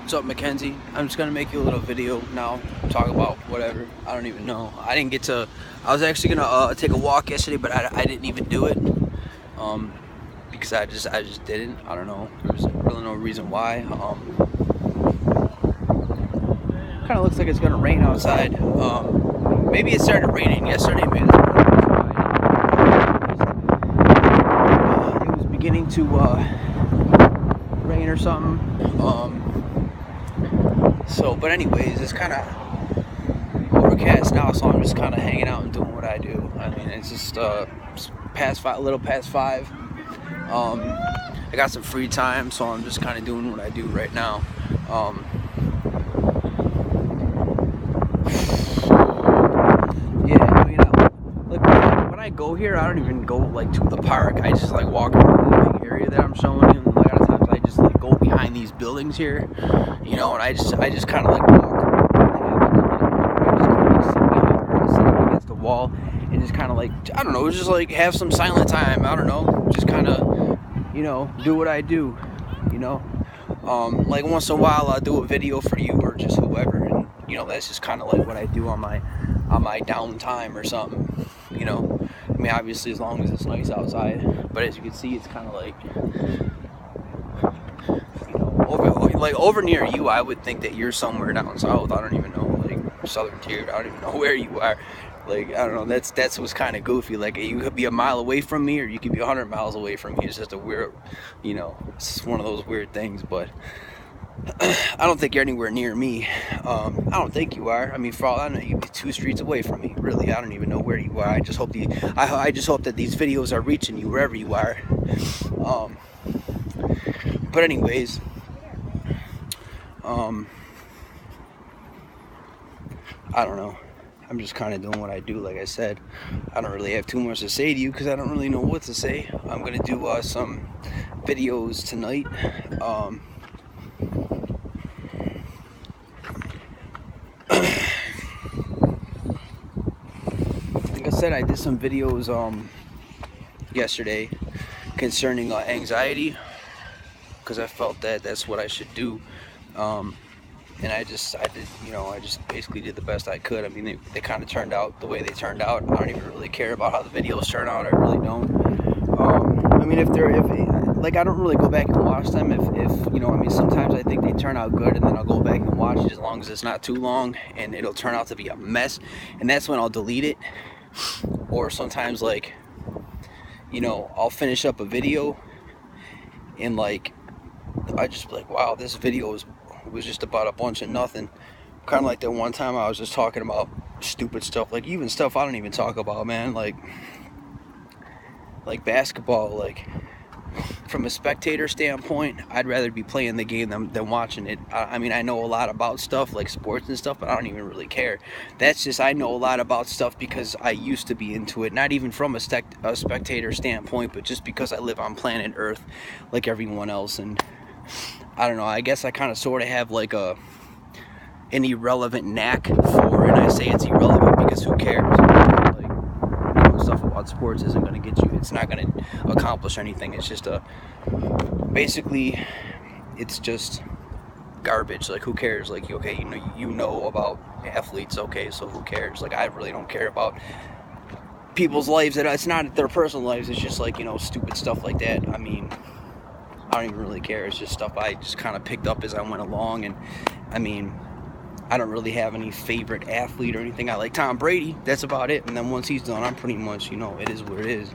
What's up, Mackenzie? I'm just gonna make you a little video now, talk about whatever. I don't even know. I was actually gonna take a walk yesterday, but I didn't even do it. Because I just didn't. I don't know. There was really no reason why. Kind of looks like it's gonna rain outside. Maybe it started raining yesterday. Maybe that's part of the reason why it was beginning to rain or something. But anyways, it's kind of overcast now, so I'm just kind of hanging out and doing what I do. I mean, it's just a little past 5. I got some free time, so I'm just kind of doing what I do right now. Yeah, I mean, like when I go here, I don't even go like to the park. I just like walk around the big area that I'm showing you. And a lot of times I just like go behind these buildings here, you know, and I just kind of like walk. Sit up against the wall and just kind of like, I don't know, just like have some silent time. I don't know, just kind of, you know, do what I do, you know. Like once in a while I'll do a video for you or just whoever, and you know, that's just kind of like what I do on my downtime or something, you know. I mean, obviously as long as it's nice outside, but as you can see, it's kind of like, you know, over near you, I would think that you're somewhere down south. I don't even know, like southern tier. I don't even know where you are. Like, I don't know. That's what's kind of goofy. Like, you could be a mile away from me, or you could be 100 miles away from me. It's just a weird, you know, it's just one of those weird things. But I don't think you're anywhere near me. I don't think you are. I mean, for all I know, you'd be 2 streets away from me. Really, I don't even know where you are. I just hope that these videos are reaching you wherever you are. But anyways, I don't know. I'm just kind of doing what I do. Like I said, I don't really have too much to say to you because I don't really know what to say. I'm gonna do some videos tonight. Like I said, I did some videos yesterday concerning anxiety, because I felt that that's what I should do. And I just basically did the best I could. I mean, they kind of turned out the way they turned out. I don't even really care about how the videos turn out. I really don't. I mean, I don't really go back and watch them. If you know, I mean, sometimes I think they turn out good, and then I'll go back and watch it as long as it's not too long, and it'll turn out to be a mess, and that's when I'll delete it. Or sometimes, like, you know, I'll finish up a video, and like, I just be like, wow, this video was just about a bunch of nothing. Kind of like that one time I was just talking about stupid stuff, like even stuff I don't even talk about, man. Like basketball. Like, from a spectator standpoint, I'd rather be playing the game than watching it. I mean, I know a lot about stuff like sports and stuff, but I don't even really care. That's just, I know a lot about stuff because I used to be into it. Not even from a spectator standpoint, but just because I live on planet Earth like everyone else. And I don't know, I guess I kind of sort of have like an irrelevant knack for, and I say it's irrelevant because who cares? Like, you know, stuff about sports isn't going to get you, it's not going to accomplish anything. It's just basically, it's just garbage. Like, who cares? Like, okay, you know about athletes, okay, so who cares? Like, I really don't care about people's lives. That it's not their personal lives, it's just like, you know, stupid stuff like that. I mean, I don't even really care. It's just stuff I just kind of picked up as I went along. And I mean, I don't really have any favorite athlete or anything. I like Tom Brady. That's about it. And then once he's done, I'm pretty much, you know, it is what it is.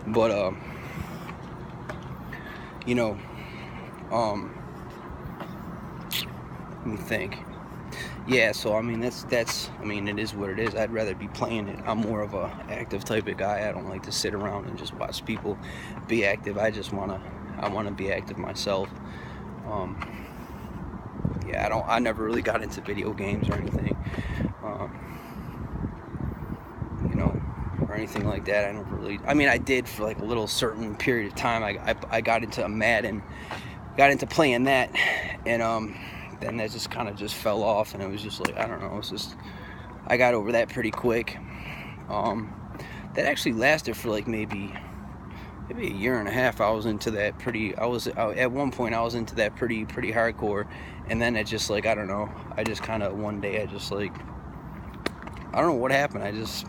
But you know, let me think. Yeah, so I mean, that's I mean, it is what it is. I'd rather be playing it. I'm more of a active type of guy. I don't like to sit around and just watch people be active. I want to be active myself. Yeah, I never really got into video games or anything, you know, or anything like that. I never really, I mean, I did for like a little certain period of time. I got into Madden, got into playing that, and then that just kind of just fell off, and it was just like, I don't know, it's just, I got over that pretty quick. That actually lasted for like maybe maybe a year and a half, I was into that pretty. At one point I was into that pretty hardcore, and then it just like, I don't know. I just kind of one day I just like, I don't know what happened. I just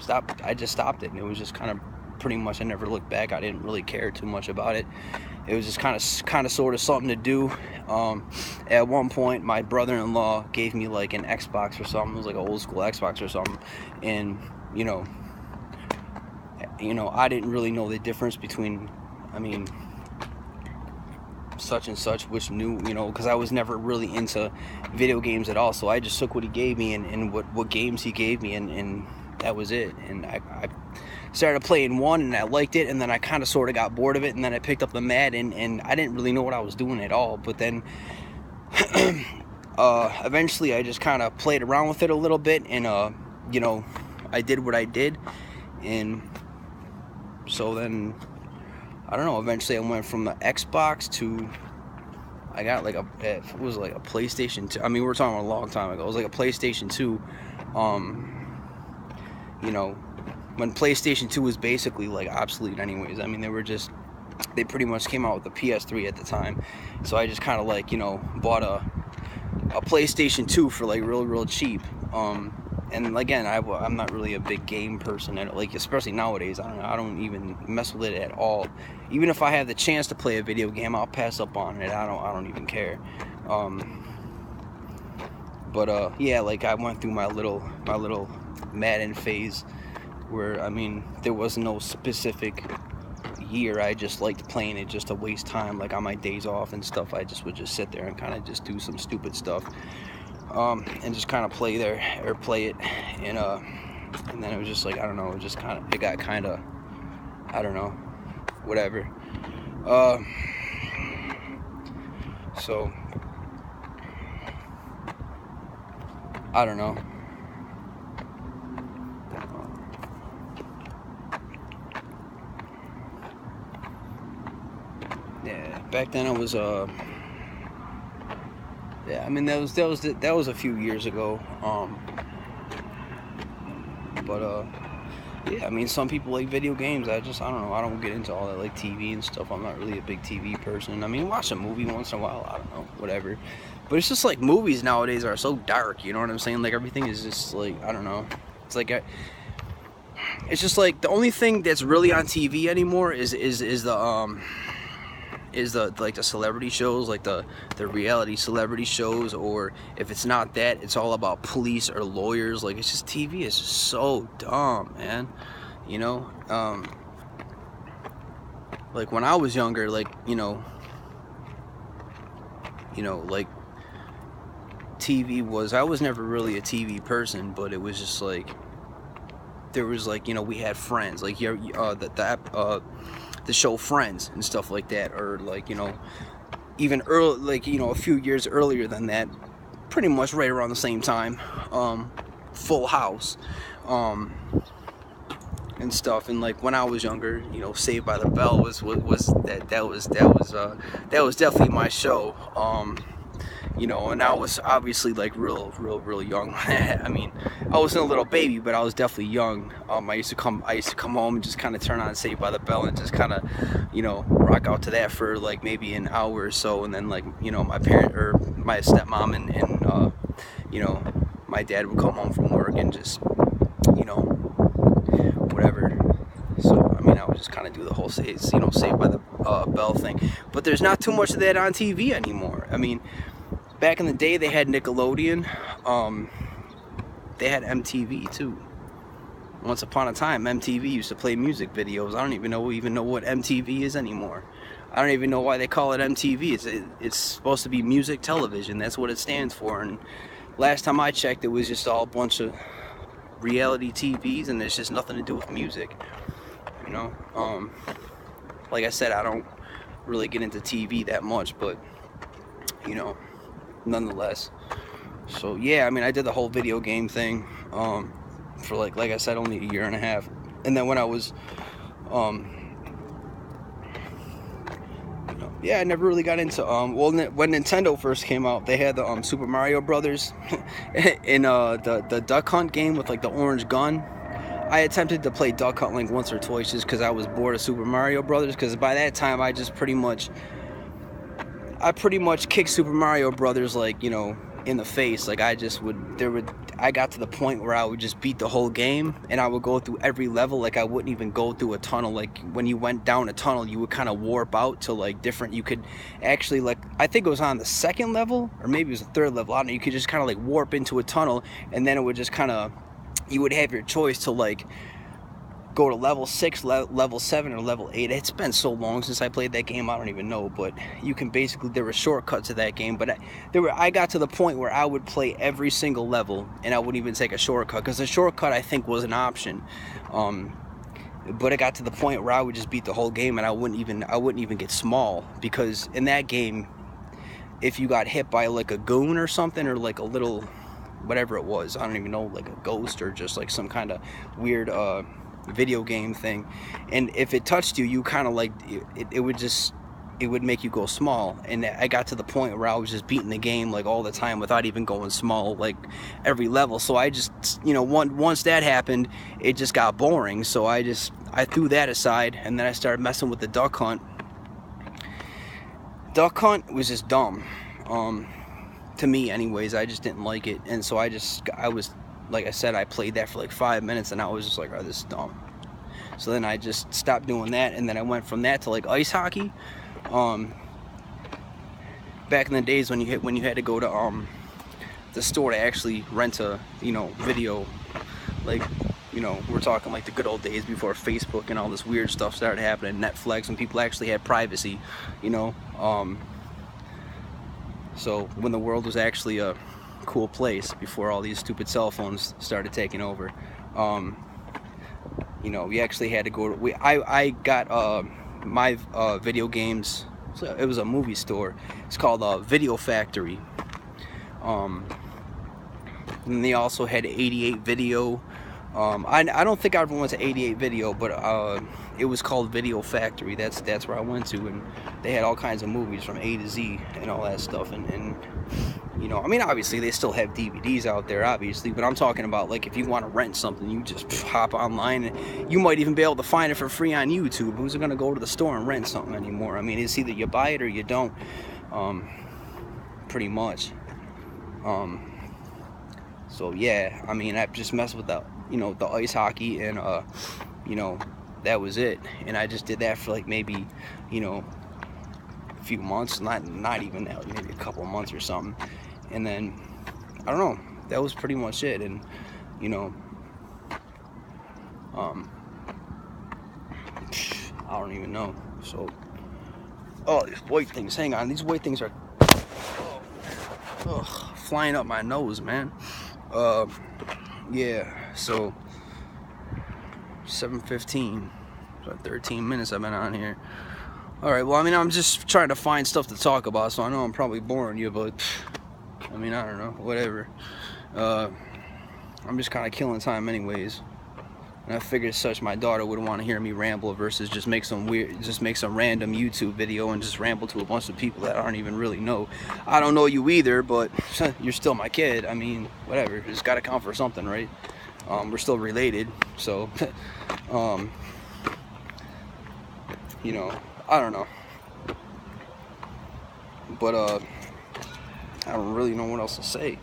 stopped it, and it was just kind of pretty much, I never looked back. I didn't really care too much about it. It was just kind of sort of something to do. At one point, my brother-in-law gave me like an Xbox or something. It was like an old school Xbox or something, and you know, I didn't really know the difference between, I mean, such and such, which new, because I was never really into video games at all. So I just took what he gave me and what games he gave me, and that was it. And I started playing one, and I liked it, and then I kind of sort of got bored of it, and then I picked up the Madden, and I didn't really know what I was doing at all. But then eventually I just kind of played around with it a little bit, and I did what I did, and so then I don't know, eventually I went from the Xbox to, I got like it was like a PlayStation 2. I mean, we're talking about a long time ago. It was like a PlayStation 2. When PlayStation 2 was basically like obsolete anyways. I mean, they pretty much came out with the PS3 at the time. So I just kind of like, bought a PlayStation 2 for like real cheap. And again, I'm not really a big game person, like especially nowadays. I don't even mess with it at all. Even if I have the chance to play a video game, I'll pass up on it. I don't even care. Yeah, like I went through my little Madden phase, where, I mean, there was no specific year. I just liked playing it just to waste time, like on my days off and stuff. I just would just sit there and kind of just do some stupid stuff, and just kind of play it, and then it was just like, I don't know, it got kind of, I don't know, whatever. So I don't know. Yeah, back then it was yeah, I mean, that was a few years ago. Yeah, I mean, some people like video games. I don't know. I don't get into all that, like TV and stuff. I'm not really a big TV person. I mean, watch a movie once in a while. I don't know, whatever. But it's just like movies nowadays are so dark. You know what I'm saying? Like everything is just like, I don't know. It's like it's just like the only thing that's really on TV anymore is the like the celebrity shows, like the reality celebrity shows, or if it's not that, it's all about police or lawyers. Like, it's just, TV is just so dumb, man. Like when I was younger, like like TV was, I was never really a TV person, but it was just like, there was like, we had Friends, like the show Friends and stuff like that, or like, even early, like, a few years earlier than that, pretty much right around the same time, Full House, and stuff. And like when I was younger, Saved by the Bell was definitely my show. And I was obviously like real young. I mean, I wasn't a little baby, but I was definitely young. I used to come home and just kind of turn on Saved by the Bell and just kind of, rock out to that for like maybe an hour or so, and then like, my parent or my stepmom and my dad would come home from work and just, whatever. So I mean, I would just kind of do the whole Saved by the Bell thing. But there's not too much of that on TV anymore. I mean, back in the day, they had Nickelodeon. They had MTV too. Once upon a time, MTV used to play music videos. I don't even know what MTV is anymore. I don't even know why they call it MTV. It's supposed to be music television. That's what it stands for. And last time I checked, it was just all a bunch of reality TVs, and there's just nothing to do with music. Like I said, I don't really get into TV that much, but nonetheless. So yeah, I mean, I did the whole video game thing for like I said, only a year and a half. And then when I was yeah, I never really got into when Nintendo first came out, they had the Super Mario Brothers in the Duck Hunt game with like the orange gun. I attempted to play Duck Hunt like once or twice just because I was bored of Super Mario Brothers. Because by that time, I pretty much kicked Super Mario Brothers, like, you know, in the face. Like, I got to the point where I would just beat the whole game, and I would go through every level. Like, I wouldn't even go through a tunnel. Like, when you went down a tunnel, you would kind of warp out to like different, you could actually, like, I think it was on the second level, or maybe it was the third level, I don't know, you could just kind of like warp into a tunnel, and then it would just kind of, you would have your choice to like go to level 6, level 7, or level 8. It's been so long since I played that game, I don't even know, but you can basically, there were shortcuts to that game, but I got to the point where I would play every single level, and I wouldn't even take a shortcut, because the shortcut, I think, was an option. But it got to the point where I would just beat the whole game, and I wouldn't even get small, because in that game, if you got hit by like a goon or something, or like a little, whatever it was, I don't even know, like a ghost, or just like some kind of weird video game thing, and if it touched you, you kind of like it would make you go small. And I got to the point where I was just beating the game like all the time without even going small, like every level. So I just, you know, once that happened, it just got boring. So I threw that aside, and then I started messing with the Duck Hunt. Duck Hunt was just dumb, to me anyways. I just didn't like it, and so I was, like I said, I played that for like 5 minutes, and I was just like, oh, this is dumb. So then I just stopped doing that, and then I went from that to like ice hockey. Back in the days when you had to go to the store to actually rent a, you know, video, like, you know, we're talking like the good old days before Facebook and all this weird stuff started happening, Netflix, and people actually had privacy, you know. So when the world was actually a cool place before all these stupid cell phones started taking over, you know, we actually had to go to, I got my video games, so it was a movie store, it's called Video Factory, and they also had 88 Video. I don't think I ever went to 88 Video, but it was called Video Factory. That's where I went to, and they had all kinds of movies from A to Z and all that stuff. And you know, I mean, obviously they still have DVDs out there, obviously, but I'm talking about like if you want to rent something, you just hop online, and you might even be able to find it for free on YouTube. Who's gonna go to the store and rent something anymore? I mean, it's either you buy it or you don't, pretty much. So yeah, I mean, I just messed with the, you know, the ice hockey, and you know, that was it. And I just did that for like maybe, you know, a few months, not even that, maybe a couple of months or something. And then I don't know, that was pretty much it. And you know, I don't even know. So, oh, these white things, hang on, these white things are flying up my nose, man. Yeah, so 7:15, so 13 minutes I've been on here. Alright, well, I mean, I'm just trying to find stuff to talk about, so I know I'm probably boring you, but I mean, I don't know, whatever. I'm just kind of killing time anyways, and I figured such my daughter would want to hear me ramble versus just make some random YouTube video and just ramble to a bunch of people that I don't even really know. I don't know you either, but you're still my kid. I mean, whatever, it's got to count for something, right? We're still related, so you know, I don't know, but I don't really know what else to say.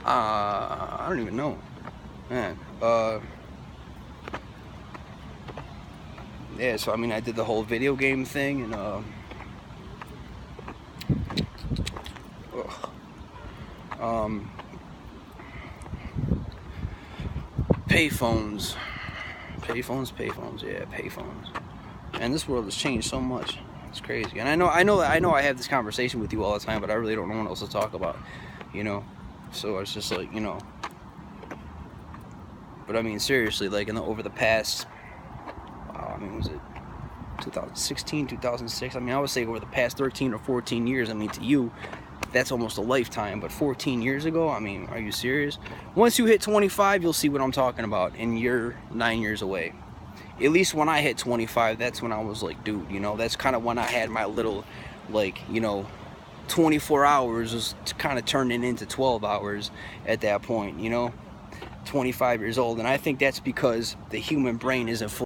I don't even know, man. Yeah, so I mean, I did the whole video game thing, and payphones, yeah, payphones. And this world has changed so much. It's crazy. And I know I have this conversation with you all the time, but I really don't know what else to talk about, you know. So it's just like, you know. But I mean, seriously, like over the past, wow, I mean, was it 2016, 2006? I mean, I would say over the past 13 or 14 years. I mean, to you, that's almost a lifetime. But 14 years ago, I mean, are you serious? Once you hit 25, you'll see what I'm talking about, and you're 9 years away. At least when I hit 25, that's when I was like, dude, you know, that's kind of when I had my little, like, you know, 24 hours was kind of turning into 12 hours at that point, you know, 25 years old. And I think that's because the human brain isn't full.